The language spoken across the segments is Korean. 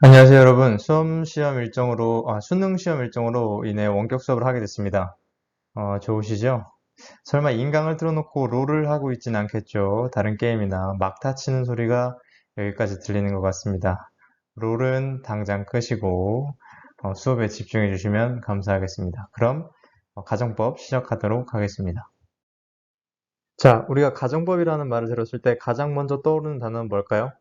안녕하세요, 여러분. 수능 시험 일정으로 인해 원격 수업을 하게 됐습니다. 좋으시죠? 설마 인강을 틀어놓고 롤을 하고 있진 않겠죠? 다른 게임이나 막타 치는 소리가 여기까지 들리는 것 같습니다. 롤은 당장 끄시고 수업에 집중해 주시면 감사하겠습니다. 그럼 가정법 시작하도록 하겠습니다. 자, 우리가 가정법이라는 말을 들었을 때 가장 먼저 떠오르는 단어는 뭘까요?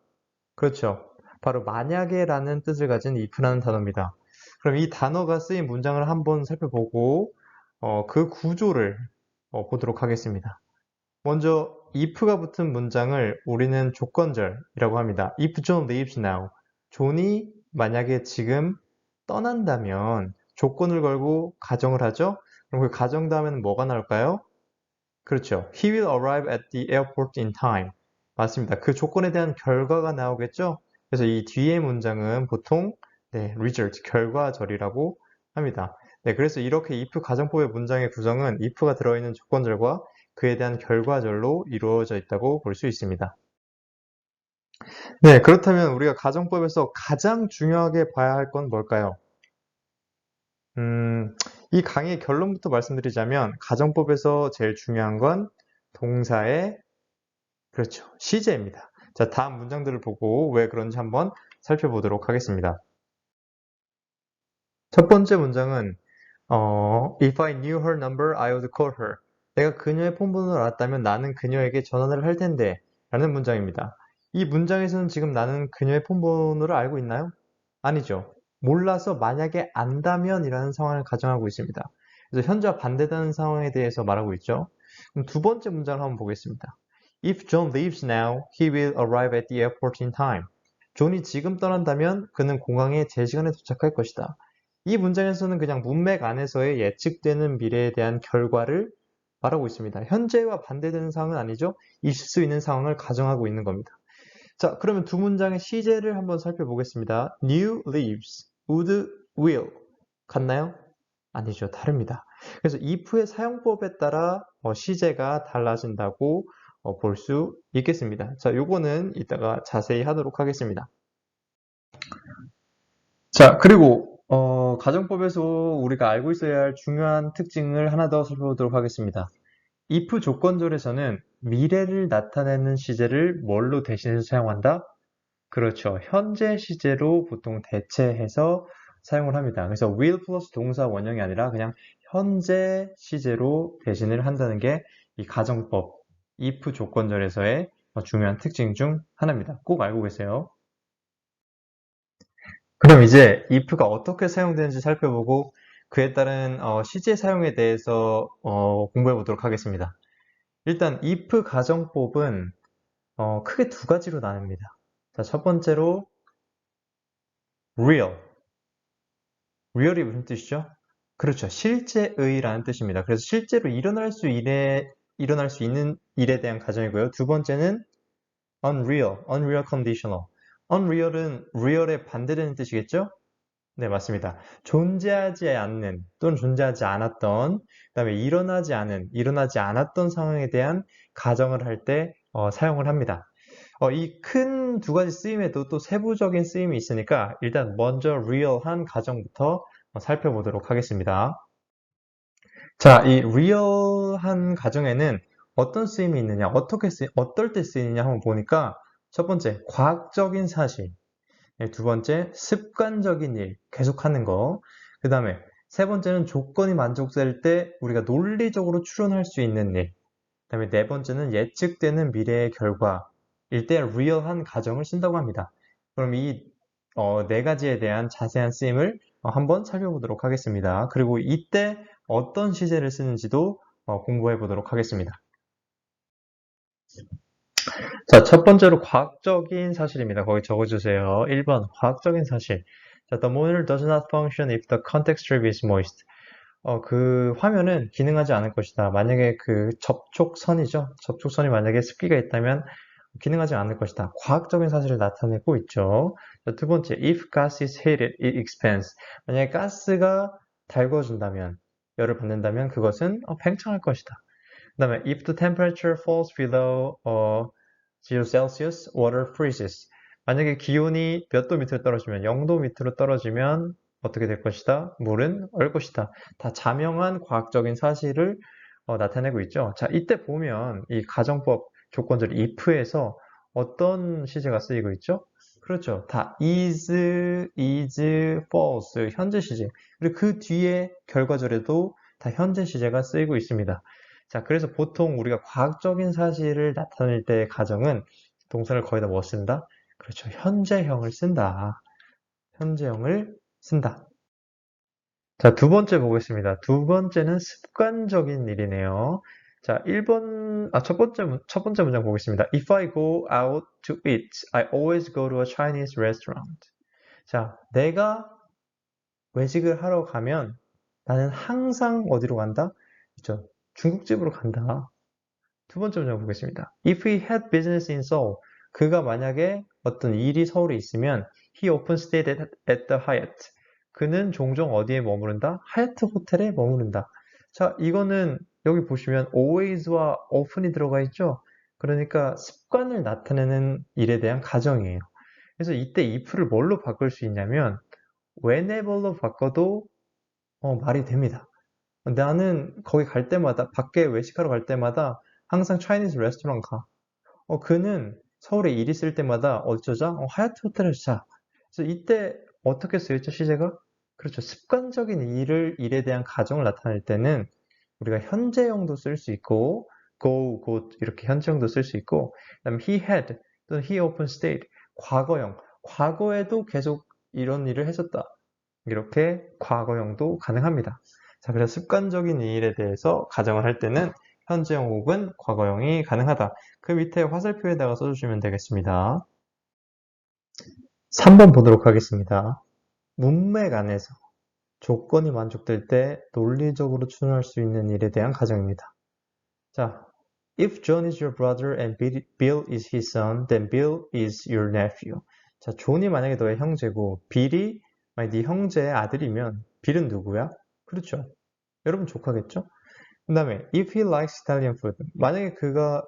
그렇죠. 바로 만약에라는 뜻을 가진 if라는 단어입니다. 그럼 이 단어가 쓰인 문장을 한번 살펴보고 그 구조를 보도록 하겠습니다. 먼저 if가 붙은 문장을 우리는 조건절이라고 합니다. If John leaves now. 존이 만약에 지금 떠난다면 조건을 걸고 가정을 하죠. 그럼 그 가정 다음에는 뭐가 나올까요? 그렇죠. He will arrive at the airport in time. 맞습니다. 그 조건에 대한 결과가 나오겠죠? 그래서 이 뒤에 문장은 보통 result, 결과절이라고 합니다. 네, 그래서 이렇게 if 가정법의 문장의 구성은 if가 들어있는 조건절과 그에 대한 결과절로 이루어져 있다고 볼 수 있습니다. 네, 그렇다면 우리가 가정법에서 가장 중요하게 봐야 할 건 뭘까요? 음, 이 강의의 결론부터 말씀드리자면 가정법에서 제일 중요한 건 동사의 그렇죠. 시제입니다. 자, 다음 문장들을 보고 왜 그런지 한번 살펴보도록 하겠습니다. 첫 번째 문장은 If I knew her number, I would call her. 내가 그녀의 폰번호를 알았다면 나는 그녀에게 전화를 할 텐데 라는 문장입니다. 이 문장에서는 지금 나는 그녀의 폰번호를 알고 있나요? 아니죠. 몰라서 만약에 안다면 이라는 상황을 가정하고 있습니다. 그래서 현재와 반대되는 상황에 대해서 말하고 있죠. 그럼 두 번째 문장을 한번 보겠습니다. If John leaves now, he will arrive at the airport in time. 존이 지금 떠난다면 그는 공항에 제 시간에 도착할 것이다. 이 문장에서는 그냥 문맥 안에서의 예측되는 미래에 대한 결과를 말하고 있습니다. 현재와 반대되는 상황은 아니죠. 있을 수 있는 상황을 가정하고 있는 겁니다. 자, 그러면 두 문장의 시제를 한번 살펴보겠습니다. New leaves, would, will. 같나요? 아니죠. 다릅니다. 그래서 if의 사용법에 따라 시제가 달라진다고 볼 수 있겠습니다. 자, 요거는 이따가 자세히 하도록 하겠습니다. 자, 그리고 가정법에서 우리가 알고 있어야 할 중요한 특징을 하나 더 살펴보도록 하겠습니다. if 조건절에서는 미래를 나타내는 시제를 뭘로 대신해서 사용한다? 그렇죠. 현재 시제로 보통 대체해서 사용을 합니다. 그래서 will 플러스 동사 원형이 아니라 그냥 현재 시제로 대신을 한다는 게 이 가정법, if 조건절에서의 중요한 특징 중 하나입니다. 꼭 알고 계세요. 그럼 이제 if가 어떻게 사용되는지 살펴보고 그에 따른 시제 사용에 대해서 공부해 보도록 하겠습니다. 일단 if 가정법은 크게 두 가지로 나뉩니다. 자, 첫 번째로 real. real이 무슨 뜻이죠? 그렇죠. 실제의라는 뜻입니다. 그래서 실제로 일어날 수 있는 일에 대한 가정이고요. 두 번째는 unreal, unreal conditional. unreal은 real에 반대되는 뜻이겠죠? 네, 맞습니다. 존재하지 않는 또는 존재하지 않았던, 그다음에 일어나지 않았던 상황에 대한 가정을 할 때 사용을 합니다. 이 큰 두 가지 쓰임에도 또 세부적인 쓰임이 있으니까 일단 먼저 real한 가정부터 살펴보도록 하겠습니다. 자, 이 real한 가정에는 어떤 쓰임이 있느냐, 어떨 때 쓰이느냐 한번 보니까 첫 번째, 과학적인 사실. 네, 두 번째, 습관적인 일, 계속하는 거. 그 다음에 세 번째는 조건이 만족될 때 우리가 논리적으로 추론할 수 있는 일. 그 다음에 네 번째는 예측되는 미래의 결과일 때 real한 가정을 쓴다고 합니다. 그럼 이 네 가지에 대한 자세한 쓰임을 한번 살펴보도록 하겠습니다. 그리고 이때 어떤 시제를 쓰는지도 공부해 보도록 하겠습니다. 자, 첫 번째로 과학적인 사실입니다. 거기 적어주세요. 1번, 과학적인 사실. 자, the monitor does not function if the contact strip is moist. 그 화면은 기능하지 않을 것이다. 만약에 그 접촉선이죠. 접촉선이 만약에 습기가 있다면 기능하지 않을 것이다. 과학적인 사실을 나타내고 있죠. 자, 두 번째, if gas is heated, it expands. 만약에 가스가 달궈진다면, 열을 받는다면 그것은 팽창할 것이다. 그 다음에 if the temperature falls below 0 Celsius, water freezes. 만약에 기온이 몇 도 밑으로 떨어지면 0도 밑으로 떨어지면 어떻게 될 것이다? 물은 얼 것이다. 다 자명한 과학적인 사실을 나타내고 있죠. 자, 이때 보면 이 가정법 조건절 if에서 어떤 시제가 쓰이고 있죠? 그렇죠. 다 is, false, 현재 시제. 그리고 그 뒤에 결과절에도 다 현재 시제가 쓰이고 있습니다. 자, 그래서 보통 우리가 과학적인 사실을 나타낼 때의 가정은 동사를 거의 다 뭐 쓴다? 그렇죠. 현재형을 쓴다. 현재형을 쓴다. 자, 두 번째 보겠습니다. 두 번째는 습관적인 일이네요. 자, 첫 번째 문장 보겠습니다. If I go out to eat, I always go to a Chinese restaurant. 자, 내가 외식을 하러 가면 나는 항상 어디로 간다? 그렇죠. 중국집으로 간다. 두 번째 문장 보겠습니다. If he had business in Seoul, 그가 만약에 어떤 일이 서울에 있으면 he often stayed at the Hyatt. 그는 종종 어디에 머무른다? 하얏트 호텔에 머무른다. 자, 이거는 여기 보시면 always와 often이 들어가 있죠? 그러니까 습관을 나타내는 일에 대한 가정이에요. 그래서 이때 if를 뭘로 바꿀 수 있냐면 whenever로 바꿔도 말이 됩니다. 나는 거기 갈 때마다, 밖에 외식하러 갈 때마다 항상 차이니즈 레스토랑 가. 그는 서울에 일 있을 때마다 어쩌자? 하얏트 호텔에서 자. 그래서 이때 어떻게 쓰였죠, 시제가? 그렇죠. 습관적인 일에 대한 가정을 나타낼 때는 우리가 현재형도 쓸 수 있고, go, 곧 이렇게 현재형도 쓸 수 있고, 그다음에 he had 또는 he often stayed, 과거형, 과거에도 계속 이런 일을 했었다. 이렇게 과거형도 가능합니다. 자, 그래서 습관적인 일에 대해서 가정을 할 때는 현재형 혹은 과거형이 가능하다. 그 밑에 화살표에다가 써주시면 되겠습니다. 3번 보도록 하겠습니다. 문맥 안에서 조건이 만족될 때 논리적으로 추론할 수 있는 일에 대한 가정입니다. 자, if John is your brother and Bill is his son, then Bill is your nephew. 자, 존이 만약에 너의 형제고 빌이 만약 네 형제의 아들이면 빌은 누구야? 그렇죠. 여러분 조카겠죠? 그 다음에 if he likes Italian food, 만약에 그가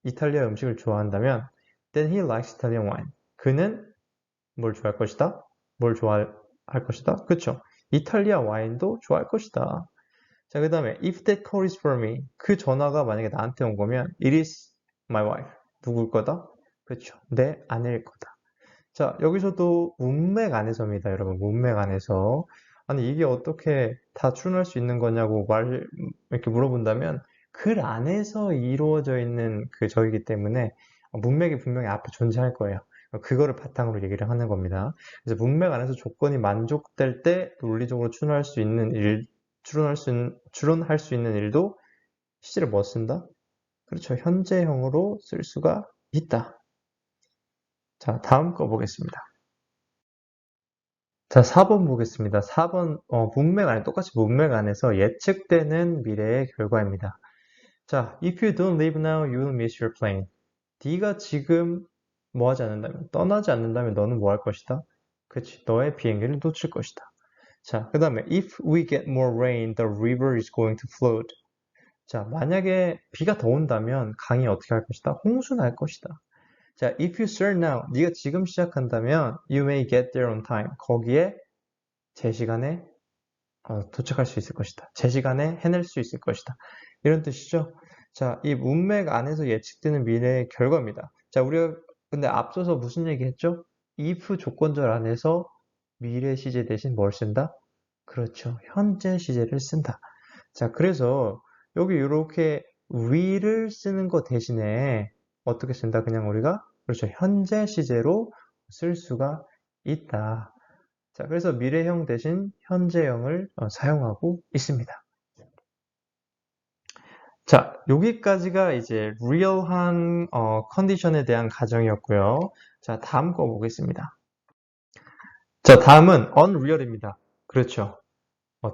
이탈리아 음식을 좋아한다면 then he likes Italian wine. 그는 뭘 좋아할 것이다? 뭘 좋아할 것이다? 그쵸? 이탈리아 와인도 좋아할 것이다. 자, 그 다음에 if that call is for me, 그 전화가 만약에 나한테 온 거면 it is my wife. 누굴 거다? 그쵸? 내 아내일 거다. 자, 여기서도 문맥 안에서입니다, 여러분. 문맥 안에서. 아니, 이게 어떻게 다 추론할 수 있는 거냐고 이렇게 물어본다면 글 안에서 이루어져 있는 그 저이기 때문에 문맥이 분명히 앞에 존재할 거예요. 그거를 바탕으로 얘기를 하는 겁니다. 그래서 문맥 안에서 조건이 만족될 때 논리적으로 추론할 수 있는 추론할 수 있는 일도 시제를 뭐 쓴다? 그렇죠. 현재형으로 쓸 수가 있다. 자, 다음 거 보겠습니다. 자, 4번 보겠습니다. 4번, 문맥 안에, 똑같이 문맥 안에서 예측되는 미래의 결과입니다. 자, if you don't leave now, you will miss your plane. 네가 지금 뭐 하지 않는다면, 떠나지 않는다면 너는 뭐 할 것이다? 그치, 너의 비행기를 놓칠 것이다. 자, 그 다음에 if we get more rain, the river is going to flood. 자, 만약에 비가 더 온다면 강이 어떻게 할 것이다? 홍수날 것이다. 자, if you start now, 네가 지금 시작한다면 you may get there on time. 거기에 제 시간에 도착할 수 있을 것이다. 제 시간에 해낼 수 있을 것이다. 이런 뜻이죠. 자, 이 문맥 안에서 예측되는 미래의 결과입니다. 자, 우리가 근데 앞서서 무슨 얘기 했죠? if 조건절 안에서 미래 시제 대신 뭘 쓴다? 그렇죠. 현재 시제를 쓴다. 자, 그래서 여기 이렇게 will을 쓰는 거 대신에 어떻게 쓴다? 그냥 우리가 그렇죠. 현재 시제로 쓸 수가 있다. 자, 그래서 미래형 대신 현재형을 사용하고 있습니다. 자, 여기까지가 이제 리얼한 컨디션에 대한 가정이었고요. 자, 다음 거 보겠습니다. 자, 다음은 unreal입니다. 그렇죠.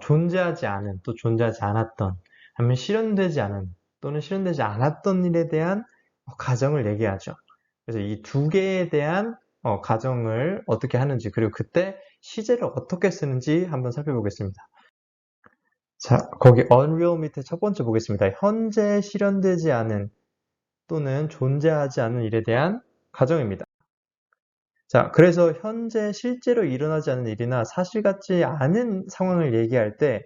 존재하지 않은, 또 존재하지 않았던, 아니면 실현되지 않은, 또는 실현되지 않았던 일에 대한 가정을 얘기하죠. 그래서 이 두 개에 대한 가정을 어떻게 하는지, 그리고 그때 시제를 어떻게 쓰는지 한번 살펴보겠습니다. 자, 거기 unreal 밑에 첫 번째 보겠습니다. 현재 실현되지 않은 또는 존재하지 않은 일에 대한 가정입니다. 자, 그래서 현재 실제로 일어나지 않은 일이나 사실 같지 않은 상황을 얘기할 때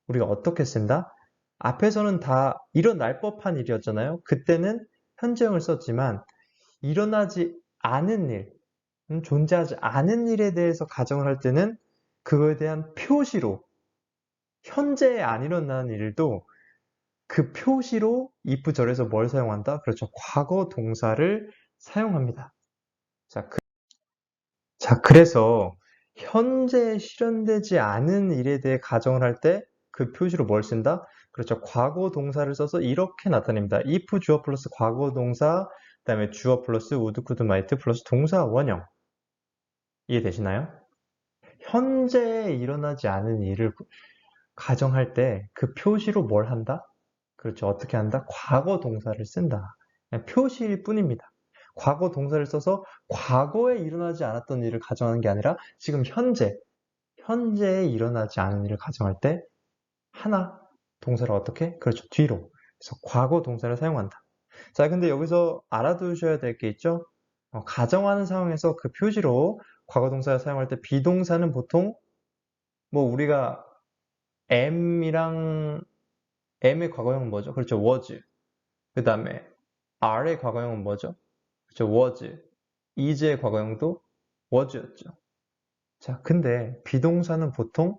우리가 어떻게 쓴다? 앞에서는 다 일어날 법한 일이었잖아요. 그때는 현재형을 썼지만 일어나지 않은 일, 존재하지 않은 일에 대해서 가정을 할 때는 그거에 대한 표시로 현재에 안 일어나는 일도 그 표시로 if 절에서 뭘 사용한다? 그렇죠. 과거 동사를 사용합니다. 자, 그래서 현재 실현되지 않은 일에 대해 가정을 할 때 그 표시로 뭘 쓴다? 그렇죠. 과거 동사를 써서 이렇게 나타냅니다. if 주어 플러스 과거 동사, 그다음에 주어 플러스 would, could, might 플러스 동사 원형. 이해되시나요? 현재에 일어나지 않은 일을 가정할 때 그 표시로 뭘 한다? 그렇죠. 어떻게 한다? 과거 동사를 쓴다. 그냥 표시일 뿐입니다. 과거 동사를 써서 과거에 일어나지 않았던 일을 가정하는 게 아니라 지금 현재에 일어나지 않은 일을 가정할 때 하나 동사를 어떻게? 그렇죠. 뒤로. 그래서 과거 동사를 사용한다. 자, 근데 여기서 알아두셔야 될 게 있죠? 가정하는 상황에서 그 표시로 과거 동사를 사용할 때 비동사는 보통 뭐 우리가 M의 과거형은 뭐죠? 그렇죠. was. 그 다음에 R의 과거형은 뭐죠? 그렇죠. was. is의 과거형도 was였죠. 자, 근데 비동사는 보통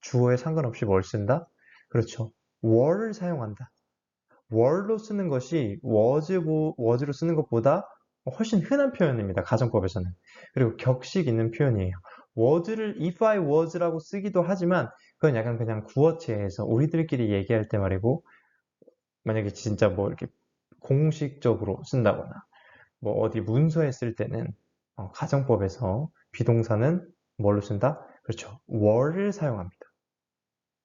주어에 상관없이 뭘 쓴다? 그렇죠. were를 사용한다. were로 쓰는 것이 was로 쓰는 것보다 훨씬 흔한 표현입니다. 가정법에서는. 그리고 격식 있는 표현이에요. was를 if I was라고 쓰기도 하지만 그건 약간 그냥 구어체에서 우리들끼리 얘기할 때 말이고 만약에 진짜 뭐 이렇게 공식적으로 쓴다거나 뭐 어디 문서에 쓸 때는 가정법에서 비동사는 뭘로 쓴다? 그렇죠. were를 사용합니다.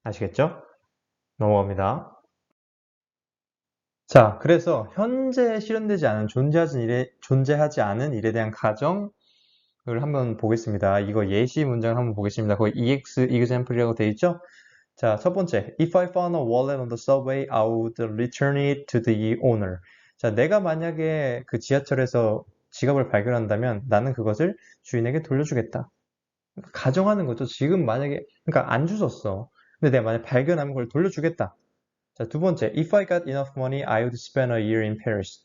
아시겠죠? 넘어갑니다. 자, 그래서 현재 실현되지 않은 존재하지 않은 일에 대한 가정을 한번 보겠습니다. 이거 예시 문장을 한번 보겠습니다. 거기 example이라고 되어 있죠? 자, 첫 번째. If I found a wallet on the subway, I would return it to the owner. 자, 내가 만약에 그 지하철에서 지갑을 발견한다면 나는 그것을 주인에게 돌려주겠다. 가정하는 거죠. 지금 만약에, 그러니까 안 주웠어. 근데 내가 만약에 발견하면 그걸 돌려주겠다. 자, 두 번째. If I got enough money, I would spend a year in Paris.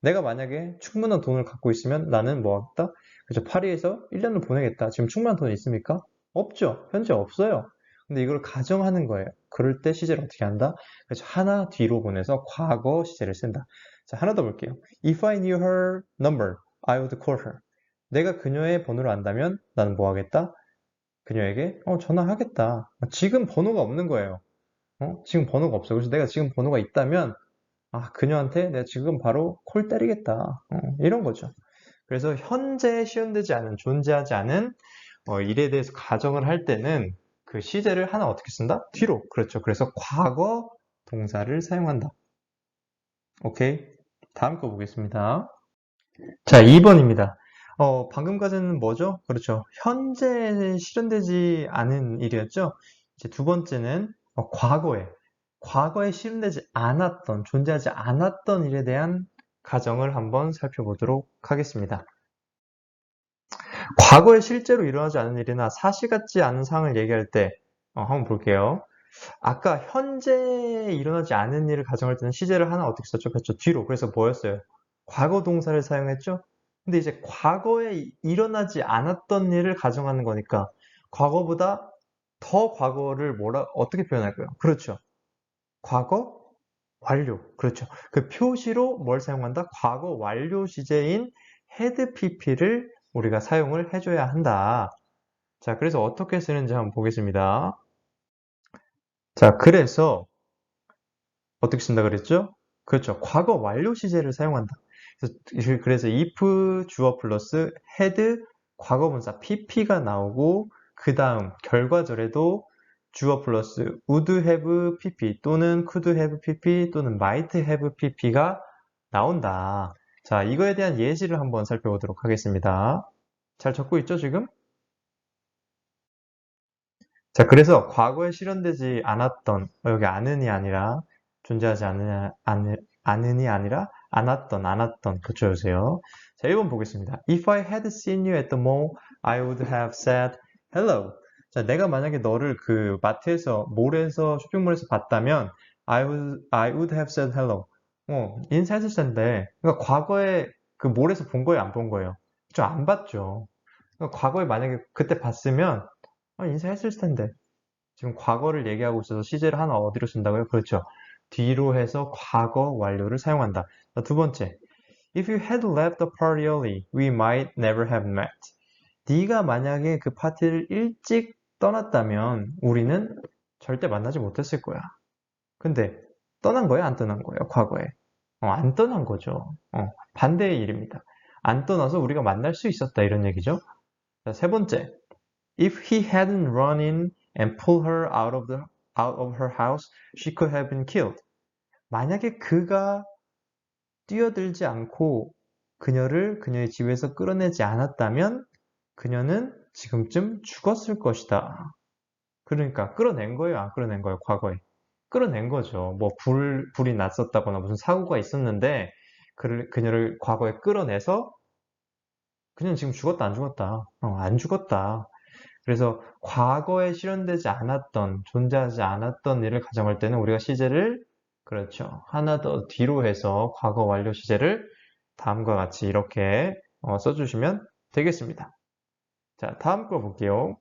내가 만약에 충분한 돈을 갖고 있으면 나는 뭐 하겠다? 그죠. 파리에서 1년을 보내겠다. 지금 충분한 돈이 있습니까? 없죠. 현재 없어요. 근데 이걸 가정하는 거예요. 그럴 때 시제를 어떻게 한다? 그래서 하나 뒤로 보내서 과거 시제를 쓴다. 자, 하나 더 볼게요. If I knew her number, I would call her. 내가 그녀의 번호를 안다면 나는 뭐 하겠다? 그녀에게 전화하겠다. 지금 번호가 없는 거예요. 지금 번호가 없어. 그래서 내가 지금 번호가 있다면 그녀한테 내가 지금 바로 콜 때리겠다. 이런 거죠. 그래서 현재 시현되지 않은, 존재하지 않은 일에 대해서 가정을 할 때는 그 시제를 하나 어떻게 쓴다? 뒤로. 그렇죠. 그래서 과거 동사를 사용한다. 오케이. 다음 거 보겠습니다. 자, 2번입니다. 방금까지는 뭐죠? 그렇죠. 현재 실현되지 않은 일이었죠. 이제 두 번째는 과거에 실현되지 않았던, 존재하지 않았던 일에 대한 가정을 한번 살펴보도록 하겠습니다. 과거에 실제로 일어나지 않은 일이나 사실 같지 않은 상황을 얘기할 때 한번 볼게요. 아까 현재 일어나지 않은 일을 가정할 때는 시제를 하나 어떻게 썼죠? 그렇죠. 뒤로. 그래서 뭐였어요? 과거 동사를 사용했죠? 근데 이제 과거에 일어나지 않았던 일을 가정하는 거니까 과거보다 더 과거를 어떻게 표현할까요? 그렇죠. 과거 완료. 그렇죠. 그 표시로 뭘 사용한다? 과거 완료 시제인 had pp를 우리가 사용을 해줘야 한다. 자, 그래서 어떻게 쓰는지 한번 보겠습니다. 자, 그래서 어떻게 쓴다 그랬죠? 그렇죠. 과거 완료 시제를 사용한다. 그래서 if 주어 플러스 had 과거분사 pp가 나오고 그 다음 결과절에도 주어 플러스 would have pp 또는 could have pp 또는 might have pp가 나온다. 자, 이거에 대한 예시를 한번 살펴보도록 하겠습니다. 잘 적고 있죠, 지금? 자, 그래서 과거에 실현되지 않았던, 여기 않은이 아니라, 존재하지 않은이 아니라, 않았던, 그쳐주세요. 자, 1번 보겠습니다. If I had seen you at the mall, I would have said hello. 자, 내가 만약에 너를 그 마트에서, 몰에서, 쇼핑몰에서 봤다면, I would have said hello. 인사했을 텐데, 그러니까 과거에 그 몰에서 본 거예요, 안 본 거예요? 저 안 봤죠. 그러니까 과거에 만약에 그때 봤으면, 인사했을 텐데. 지금 과거를 얘기하고 있어서 시제를 하나 어디로 쓴다고요? 그렇죠. 뒤로 해서 과거 완료를 사용한다. 자, 두 번째. If you had left the party early, we might never have met. 네가 만약에 그 파티를 일찍 떠났다면 우리는 절대 만나지 못했을 거야. 근데 떠난 거예요? 안 떠난 거예요? 과거에. 안 떠난 거죠. 반대의 일입니다. 안 떠나서 우리가 만날 수 있었다 이런 얘기죠. 자, 세 번째. If he hadn't run in and pulled her out of her house, she could have been killed. 만약에 그가 뛰어들지 않고 그녀를 그녀의 집에서 끌어내지 않았다면 그녀는 지금쯤 죽었을 것이다. 그러니까 끌어낸 거예요, 안 끌어낸 거예요, 과거에? 끌어낸 거죠. 뭐 불이 났었다거나 무슨 사고가 있었는데 그녀를 과거에 끌어내서 그녀는 지금 죽었다, 안 죽었다? 안 죽었다. 그래서 과거에 실현되지 않았던, 존재하지 않았던 일을 가정할 때는 우리가 시제를 그렇죠. 하나 더 뒤로 해서 과거 완료 시제를 다음과 같이 이렇게 써주시면 되겠습니다. 자, 다음 거 볼게요.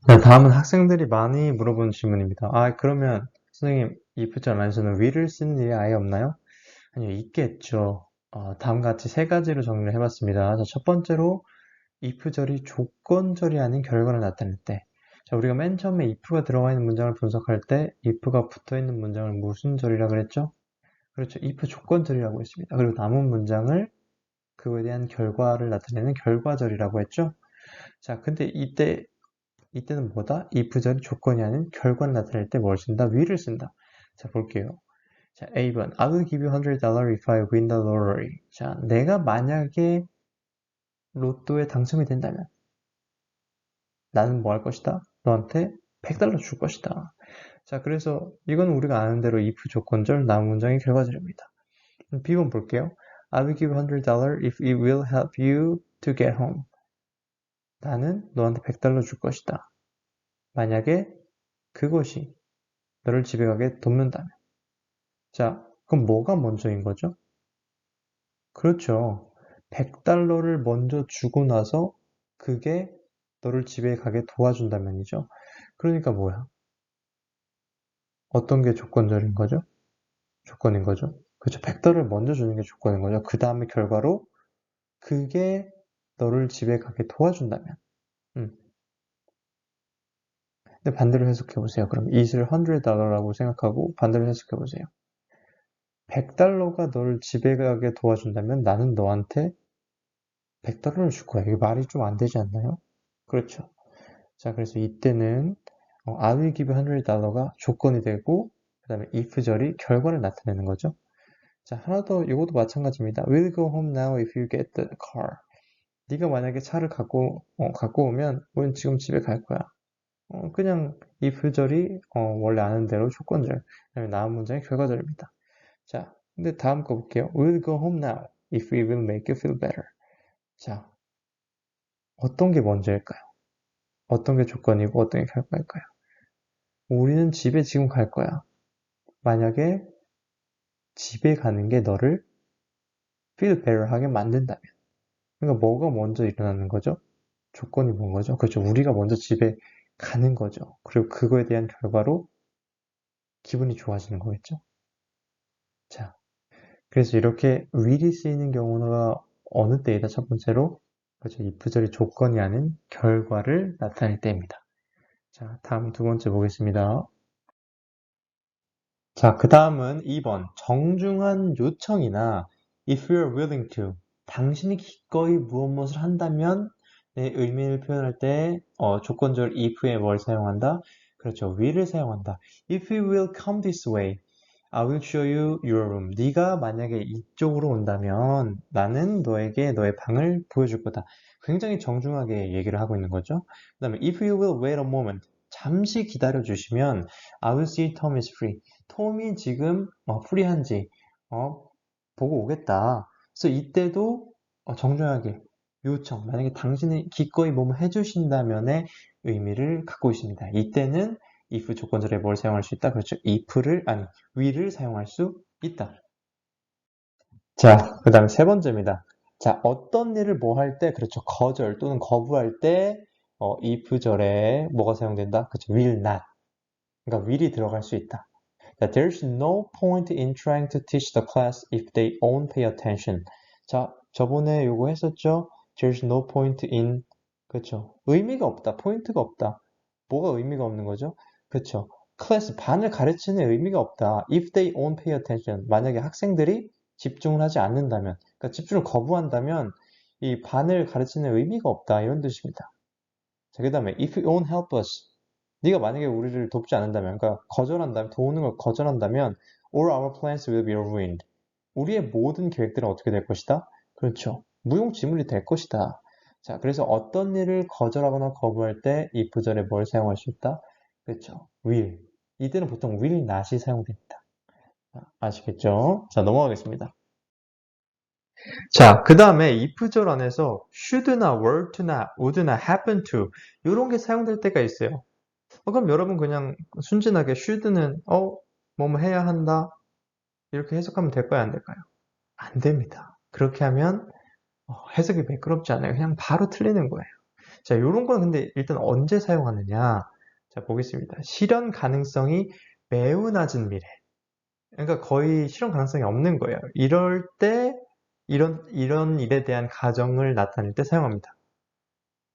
자, 다음은 학생들이 많이 물어보는 질문입니다. 그러면 선생님, 이 부절 안에서는 위를 쓰는 일이 아예 없나요? 아니요, 있겠죠. 다음과 같이 세 가지로 정리를 해봤습니다. 자, 첫 번째로 if절이 조건절이 아닌 결과를 나타낼 때. 자, 우리가 맨 처음에 if가 들어가 있는 문장을 분석할 때 if가 붙어 있는 문장을 무슨 절이라 그랬죠? 그렇죠. if 조건절이라고 했습니다. 그리고 남은 문장을 그거에 대한 결과를 나타내는 결과절이라고 했죠? 자, 근데 이때는 뭐다? if절이 조건이 아닌 결과를 나타낼 때 뭘 쓴다? will을 쓴다. 자, 볼게요. 자, A번. I will give you $100 if I win the lottery. 자, 내가 만약에 로또에 당첨이 된다면 나는 뭐 할 것이다? 너한테 $100 줄 것이다. 자, 그래서 이건 우리가 아는 대로 if 조건절 남은 문장의 결과절입니다. B번 볼게요. I will give $100 if it will help you to get home. 나는 너한테 $100 줄 것이다. 만약에 그것이 너를 집에 가게 돕는다면. 자, 그럼 뭐가 먼저인 거죠? 그렇죠. $100를 먼저 주고 나서 그게 너를 집에 가게 도와준다면이죠. 그러니까 뭐야? 어떤 게 조건절인 거죠? 조건인 거죠. 그렇죠. $100을 먼저 주는 게 조건인 거죠. 그 다음에 결과로 그게 너를 집에 가게 도와준다면. 음. 근데 반대로 해석해 보세요. 그럼 it을 $100라고 생각하고 반대로 해석해 보세요. $100가 너를 집에 가게 도와준다면 나는 너한테 $100를 줄 거야. 이게 말이 좀 안 되지 않나요? 그렇죠. 자, 그래서 이때는 I will give you $100가 조건이 되고 그 다음에 if절이 결과를 나타내는 거죠. 자, 하나 더, 이것도 마찬가지입니다. We'll go home now if you get the car. 네가 만약에 차를 갖고 오면 우린 지금 집에 갈 거야. 그냥 if절이 원래 아는 대로 조건절, 그다음에 남은 문장의 결과절입니다. 자, 근데 다음 거 볼게요. We'll go home now if we will make you feel better. 자, 어떤 게 먼저일까요? 어떤 게 조건이고 어떤 게 결과일까요? 우리는 집에 지금 갈 거야. 만약에 집에 가는 게 너를 feel better 하게 만든다면. 그러니까 뭐가 먼저 일어나는 거죠? 조건이 뭔 거죠? 그렇죠. 우리가 먼저 집에 가는 거죠. 그리고 그거에 대한 결과로 기분이 좋아지는 거겠죠? 자, 그래서 이렇게 will이 쓰이는 경우가 어느 때이다? 첫 번째로, 그렇죠. if절이 조건이 아닌 결과를 나타낼 때입니다. 자, 다음 두 번째 보겠습니다. 자, 그 다음은 2번. 정중한 요청이나 if you're willing to. 당신이 기꺼이 무엇을 한다면 의 의미를 표현할 때 조건절 if에 뭘 사용한다? 그렇죠. will을 사용한다. If you will come this way, I will show you your room. 네가 만약에 이쪽으로 온다면 나는 너에게 너의 방을 보여줄 거다. 굉장히 정중하게 얘기를 하고 있는 거죠. 그 다음에 if you will wait a moment. 잠시 기다려 주시면 I will see Tom is free. 톰이 지금 프리한지 보고 오겠다. 그래서 이때도 정중하게 요청, 만약에 당신이 기꺼이 뭐뭐 해주신다면의 의미를 갖고 있습니다. 이때는 if 조건절에 뭘 사용할 수 있다? 그렇죠. will을 사용할 수 있다. 자, 그 다음에 세 번째입니다. 자, 어떤 일을 뭐 할 때, 그렇죠. 거절 또는 거부할 때, if절에 뭐가 사용된다? 그렇죠. will not. 그러니까 will이 들어갈 수 있다. 자, there's no point in trying to teach the class if they won't pay attention. 자, 저번에 요거 했었죠? There's no point in, 그렇죠. 의미가 없다. 포인트가 없다. 뭐가 의미가 없는 거죠? 그렇죠. 클래스, 반을 가르치는 의미가 없다. If they won't pay attention. 만약에 학생들이 집중을 하지 않는다면, 그러니까 집중을 거부한다면 이 반을 가르치는 의미가 없다. 이런 뜻입니다. 자, 그 다음에 if you won't help us. 네가 만약에 우리를 돕지 않는다면, 그러니까 거절한다면, 도우는 걸 거절한다면 all our plans will be ruined. 우리의 모든 계획들은 어떻게 될 것이다? 그렇죠. 무용지물이 될 것이다. 자, 그래서 어떤 일을 거절하거나 거부할 때 if절에 뭘 사용할 수 있다? 그렇죠. will. 이때는 보통 will not이 사용됩니다. 아시겠죠? 자, 넘어가겠습니다. 자, 그 다음에 if절 안에서 should나 were to나 would나 happen to 이런 게 사용될 때가 있어요. 그럼 여러분 그냥 순진하게 should는 뭐뭐 해야 한다 이렇게 해석하면 될까요? 안 될까요? 안 됩니다. 그렇게 하면 해석이 매끄럽지 않아요. 그냥 바로 틀리는 거예요. 자, 이런 건 근데 일단 언제 사용하느냐? 자, 보겠습니다. 실현 가능성이 매우 낮은 미래. 그러니까 거의 실현 가능성이 없는 거예요. 이럴 때 이런 일에 대한 가정을 나타낼 때 사용합니다.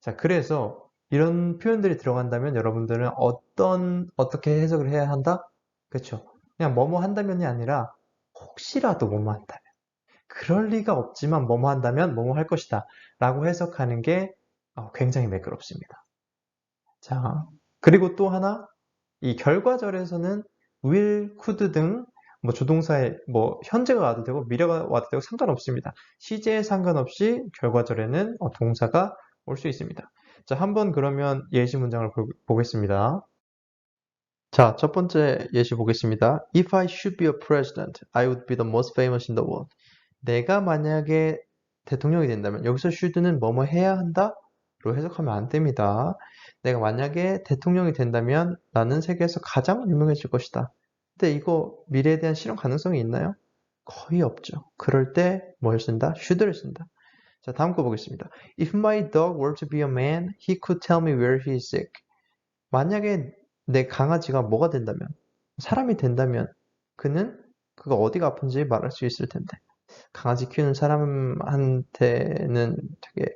자, 그래서 이런 표현들이 들어간다면 여러분들은 어떻게 해석을 해야 한다? 그렇죠. 그냥 뭐뭐 한다면이 아니라 혹시라도 뭐뭐 한다면. 그럴 리가 없지만 뭐뭐 한다면 뭐뭐 할 것이다. 라고 해석하는 게 굉장히 매끄럽습니다. 자, 그리고 또 하나, 이 결과절에서는 will, could 등 뭐 조동사에 뭐 현재가 와도 되고 미래가 와도 되고 상관없습니다. 시제에 상관없이 결과절에는 동사가 올 수 있습니다. 자, 한번 그러면 예시 문장을 보겠습니다. 자, 첫 번째 예시 보겠습니다. If I should be a president, I would be the most famous in the world. 내가 만약에 대통령이 된다면 여기서 should는 뭐뭐 해야 한다? 로 해석하면 안 됩니다. 내가 만약에 대통령이 된다면 나는 세계에서 가장 유명해질 것이다. 근데 이거 미래에 대한 실현 가능성이 있나요? 거의 없죠. 그럴 때 뭘 쓴다? should를 쓴다. 자, 다음 거 보겠습니다. If my dog were to be a man, he could tell me where he is sick. 만약에 내 강아지가 뭐가 된다면, 사람이 된다면, 그는 그가 어디가 아픈지 말할 수 있을 텐데. 강아지 키우는 사람한테는 되게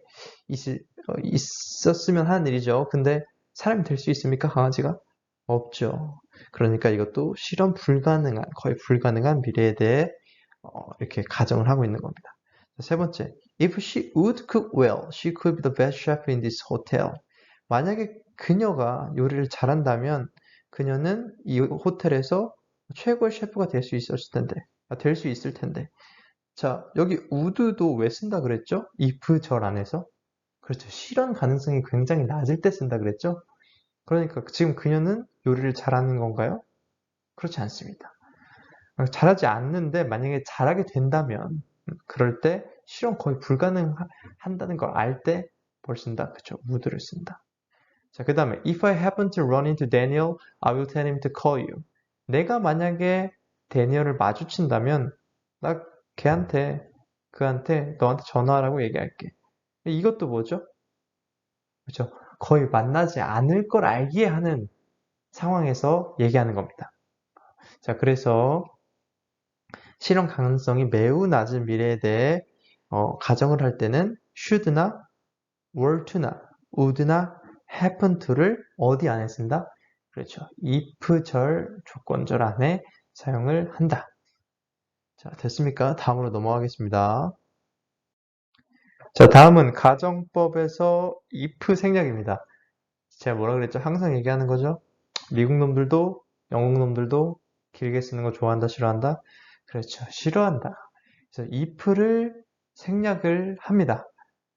있었으면 하는 일이죠. 근데 사람이 될 수 있습니까? 강아지가? 없죠. 그러니까 이것도 실현 불가능한, 거의 불가능한 미래에 대해 이렇게 가정을 하고 있는 겁니다. 세 번째, if she would cook well, she could be the best chef in this hotel. 만약에 그녀가 요리를 잘한다면 그녀는 이 호텔에서 최고의 셰프가 될 수 있었을 텐데, 될 수 있을 텐데. 자, 여기 would도 왜 쓴다 그랬죠? if 절 안에서. 그렇죠. 실현 가능성이 굉장히 낮을 때 쓴다 그랬죠? 그러니까 지금 그녀는 요리를 잘하는 건가요? 그렇지 않습니다. 잘하지 않는데 만약에 잘하게 된다면 그럴 때 실현 거의 불가능한다는 걸 알 때 뭘 쓴다? 그렇죠. would를 쓴다. 자, 그 다음에 if I happen to run into Daniel, I will tell him to call you. 내가 만약에 데니얼을 마주친다면 나 그한테 너한테 전화하라고 얘기할게. 이것도 뭐죠? 그렇죠. 거의 만나지 않을 걸 알기에 하는 상황에서 얘기하는 겁니다. 자, 그래서 실현 가능성이 매우 낮은 미래에 대해 가정을 할 때는 should나 were to나 would나 happen to를 어디 안에 쓴다? 그렇죠. if절 조건절 안에 사용을 한다. 자, 됐습니까? 다음으로 넘어가겠습니다. 자, 다음은 가정법에서 if 생략입니다. 제가 뭐라 그랬죠? 항상 얘기하는 거죠? 미국 놈들도 영국 놈들도 길게 쓰는 거 좋아한다, 싫어한다? 그렇죠. 싫어한다. 그래서 if를 생략을 합니다.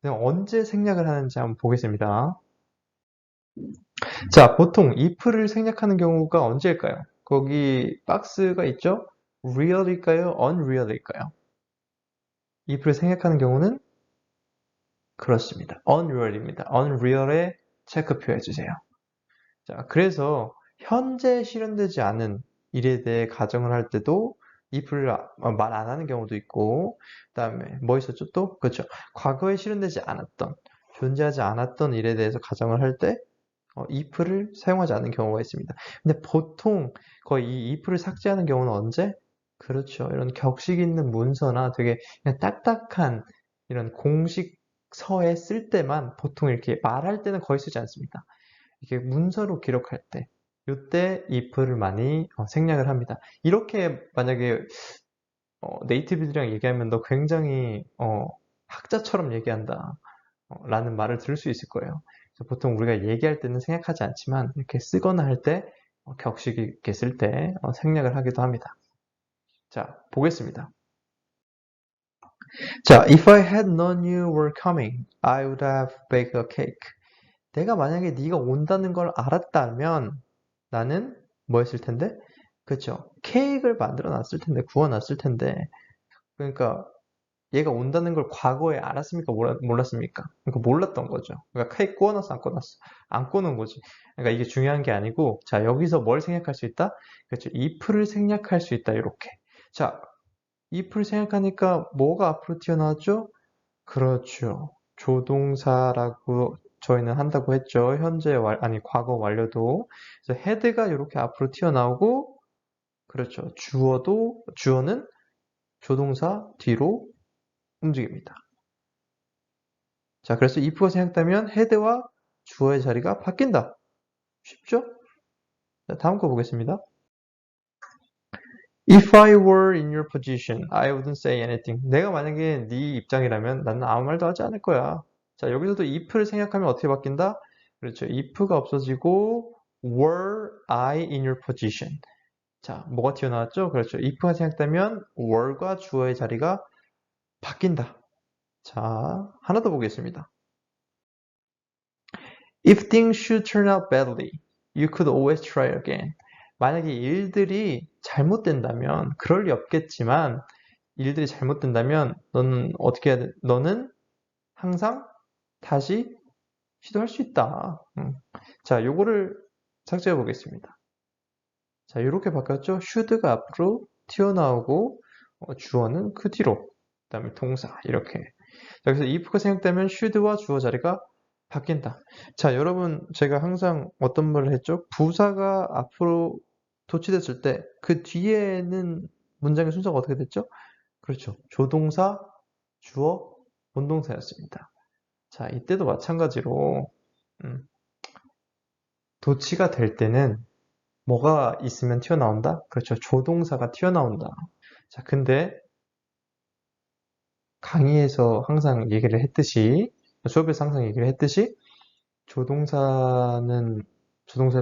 언제 생략을 하는지 한번 보겠습니다. 자, 보통 if를 생략하는 경우가 언제일까요? 거기 박스가 있죠? real일까요? unreal일까요? if를 생략하는 경우는 그렇습니다. unreal입니다. unreal에 체크표 해주세요. 자, 그래서 현재 실현되지 않은 일에 대해 가정을 할 때도 if를 말 안 하는 경우도 있고, 그 다음에 뭐 있었죠 또? 그렇죠. 과거에 실현되지 않았던, 존재하지 않았던 일에 대해서 가정을 할 때 if를 사용하지 않는 경우가 있습니다. 근데 보통 거의 이 if를 삭제하는 경우는 언제? 그렇죠. 이런 격식 있는 문서나 되게 그냥 딱딱한 이런 공식서에 쓸 때만 보통 이렇게 말할 때는 거의 쓰지 않습니다. 이게 문서로 기록할 때, 이때 if를 많이 생략을 합니다. 이렇게 만약에 네이티브들이랑 얘기하면 너 굉장히 학자처럼 얘기한다 라는 말을 들을 수 있을 거예요. 그래서 보통 우리가 얘기할 때는 생략하지 않지만 이렇게 쓰거나 할 때 격식 있게 쓸 때 생략을 하기도 합니다. 자, 보겠습니다. 자, if I had known you were coming, I would have baked a cake. 내가 만약에 네가 온다는 걸 알았다면 나는 뭐 했을 텐데? 그쵸? 케이크를 만들어 놨을 텐데, 구워 놨을 텐데. 그러니까 얘가 온다는 걸 과거에 알았습니까? 몰랐습니까? 그러니까 몰랐던 거죠. 그러니까 케이크 구워놨어, 안 구워놨어? 안 구워놓은 거지. 그러니까 이게 중요한 게 아니고, 자, 여기서 뭘 생략할 수 있다? 그렇죠. if를 생략할 수 있다, 이렇게. 자, if를 생략하니까 뭐가 앞으로 튀어나왔죠? 그렇죠. 조동사라고 저희는 한다고 했죠. 아니, 과거 완료도. 그래서 head가 이렇게 앞으로 튀어나오고, 그렇죠. 주어는 조동사 뒤로 움직입니다. 자, 그래서 if가 생략되면 head와 주어의 자리가 바뀐다. 쉽죠? 자, 다음 거 보겠습니다. If I were in your position, I wouldn't say anything. 내가 만약에 네 입장이라면 나는 아무 말도 하지 않을 거야. 자, 여기서도 if를 생략하면 어떻게 바뀐다? 그렇죠. if가 없어지고 were I in your position. 자, 뭐가 튀어나왔죠? 그렇죠. if가 생략되면 were과 주어의 자리가 바뀐다. 자, 하나 더 보겠습니다. If things should turn out badly, you could always try again. 만약에 일들이 잘못된다면, 그럴 리 없겠지만, 일들이 잘못된다면, 너는 어떻게 해야 돼? 너는 항상 다시 시도할 수 있다. 자, 요거를 삭제해 보겠습니다. 자, 이렇게 바뀌었죠? should가 앞으로 튀어나오고, 주어는 그 뒤로. 그 다음에 동사, 이렇게. 자, 그래서 if가 생략되면 should와 주어 자리가 바뀐다. 자, 여러분, 제가 항상 어떤 말을 했죠? 부사가 앞으로 도치됐을 때 그 뒤에는 문장의 순서가 어떻게 됐죠? 그렇죠. 조동사, 주어, 본동사였습니다. 자, 이때도 마찬가지로 도치가 될 때는 뭐가 있으면 튀어나온다? 그렇죠. 조동사가 튀어나온다. 자, 근데 강의에서 항상 얘기를 했듯이 수업에서 항상 얘기를 했듯이 조동사에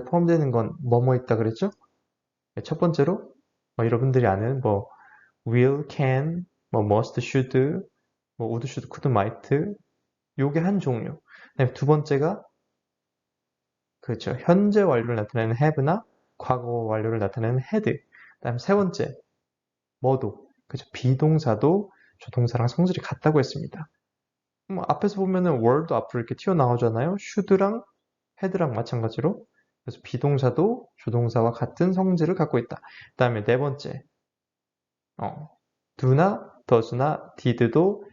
포함되는 건 뭐뭐 있다 그랬죠? 첫 번째로 여러분들이 아는 뭐 will, can, 뭐 must, should, 뭐 would, should, could, might 요게 한 종류. 그다음에 두 번째가 그렇죠. 현재 완료를 나타내는 have나 과거 완료를 나타내는 had. 그다음에 세 번째 뭐도 그렇죠. 비동사도 조동사랑 성질이 같다고 했습니다. 앞에서 보면은 were도 앞으로 이렇게 튀어나오잖아요. should랑 had랑 마찬가지로. 그래서 비동사도 조동사와 같은 성질을 갖고 있다. 그 다음에 네 번째, do나 does나 did도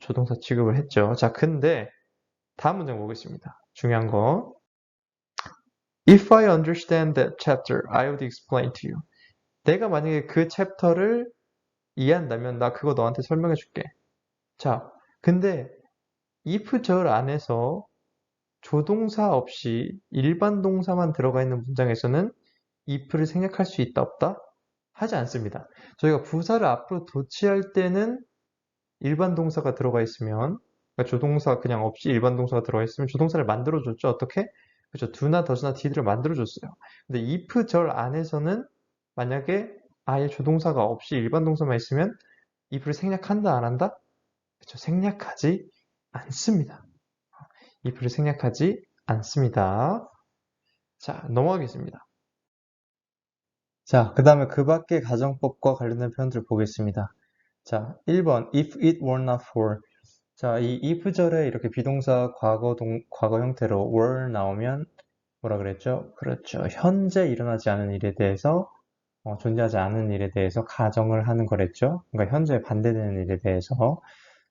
조동사 취급을 했죠. 자, 근데 다음 문장 보겠습니다. 중요한 거. If I understand that chapter, I would explain to you. 내가 만약에 그 챕터를 이해한다면 나 그거 너한테 설명해 줄게. 자, 근데 if 절 안에서 조동사 없이 일반 동사만 들어가 있는 문장에서는 if를 생략할 수 있다 없다? 하지 않습니다. 저희가 부사를 앞으로 도치할 때는 일반 동사가 들어가 있으면 그러니까 조동사 그냥 없이 일반 동사가 들어가 있으면 조동사를 만들어줬죠. 어떻게? 그렇죠. do나 does나 did를 만들어줬어요. 근데 if 절 안에서는 만약에 아예 조동사가 없이 일반 동사만 있으면 if를 생략한다 안 한다? 그렇죠. 생략하지 않습니다. if를 생략하지 않습니다. 자, 넘어가겠습니다. 자, 그 다음에 그 밖의 가정법과 관련된 표현들을 보겠습니다. 자, 1번 if it were not for. 자, 이 if절에 이렇게 비동사 과거 형태로 were 나오면 뭐라 그랬죠? 그렇죠. 현재 일어나지 않은 일에 대해서 존재하지 않은 일에 대해서 가정을 하는 거랬죠. 그러니까 현재 반대되는 일에 대해서.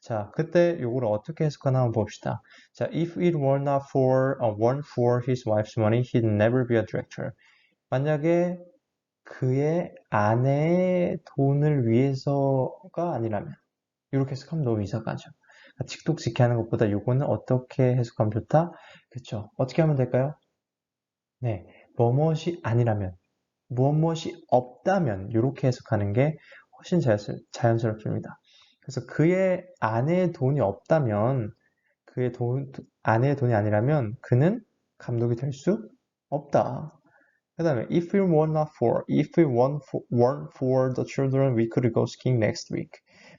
자, 그때 요거를 어떻게 해석하나 한번 봅시다. 자, if it weren't for his wife's money, he'd never be a director. 만약에 그의 아내의 돈을 위해서가 아니라면, 이렇게 해석하면 너무 이상하죠. 직독직해 하는 것보다 요거는 어떻게 해석하면 좋다? 그렇죠. 어떻게 하면 될까요? 네, 뭐뭇이 아니라면, 무엇이 없다면 이렇게 해석하는 게 훨씬 자연스럽습니다. 그래서 그의 아내의 돈이 없다면 아내의 돈이 아니라면 그는 감독이 될 수 없다. 그 다음에 if it weren't for the children, we could go skiing next week.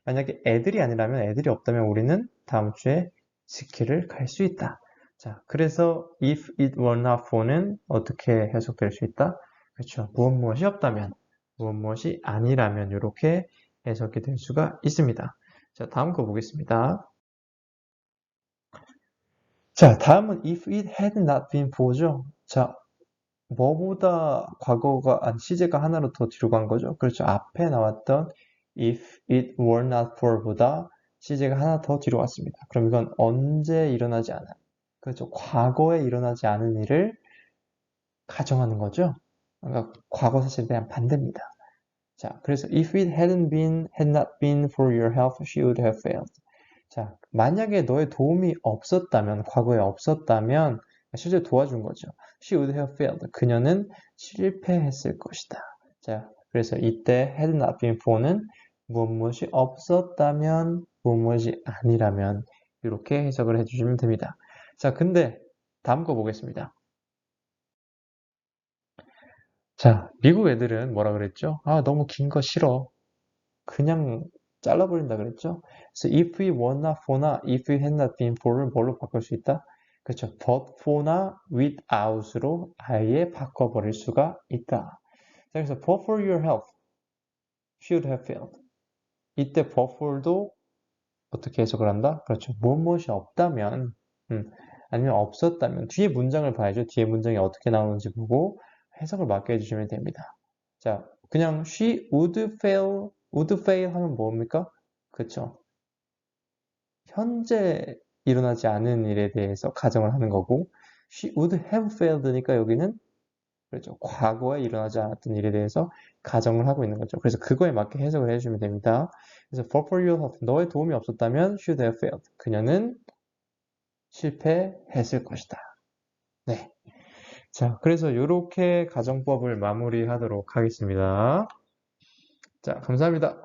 만약에 애들이 아니라면 애들이 없다면 우리는 다음 주에 스키를 갈 수 있다. 자, 그래서 if it were not for는 어떻게 해석될 수 있다? 그렇죠. 무엇이 없다면, 무엇이 아니라면 이렇게 해석이 될 수가 있습니다. 자, 다음 거 보겠습니다. 자, 다음은 if it had not been for죠. 자, 뭐보다 시제가 하나로 더 뒤로 간 거죠. 그렇죠. 앞에 나왔던 if it were not for보다 시제가 하나 더 뒤로 갔습니다. 그럼 이건 언제 일어나지 않은, 그렇죠. 과거에 일어나지 않은 일을 가정하는 거죠. 그러니까 과거 사실에 대한 반대입니다. 자, 그래서 if it had not been for your help, she would have failed. 자, 만약에 너의 도움이 없었다면, 과거에 없었다면, 실제 도와준 거죠. She would have failed. 그녀는 실패했을 것이다. 자, 그래서 이때 had not been for는 무엇이 없었다면, 무엇이 아니라면, 이렇게 해석을 해주시면 됩니다. 자, 근데 다음 거 보겠습니다. 자, 미국 애들은 뭐라 그랬죠? 아, 너무 긴 거 싫어. 그냥 잘라버린다 그랬죠? 그래서 if we were not for나 if we had not been for를 뭘로 바꿀 수 있다? 그렇죠. but for나 without으로 아예 바꿔버릴 수가 있다. 자, 그래서 but for your health should have failed. 이때 but for도 어떻게 해석을 한다? 그렇죠. 무엇이 없다면, 아니면 없었다면 뒤에 문장을 봐야죠. 뒤에 문장이 어떻게 나오는지 보고 해석을 맞게 해주시면 됩니다. 자, 그냥 she would fail 하면 뭡니까? 그쵸. 현재 일어나지 않은 일에 대해서 가정을 하는 거고, she would have failed니까 여기는 그렇죠. 과거에 일어나지 않았던 일에 대해서 가정을 하고 있는 거죠. 그래서 그거에 맞게 해석을 해주시면 됩니다. 그래서 for your help, 너의 도움이 없었다면 should have failed. 그녀는 실패했을 것이다. 네. 자, 그래서 이렇게 가정법을 마무리하도록 하겠습니다. 자, 감사합니다.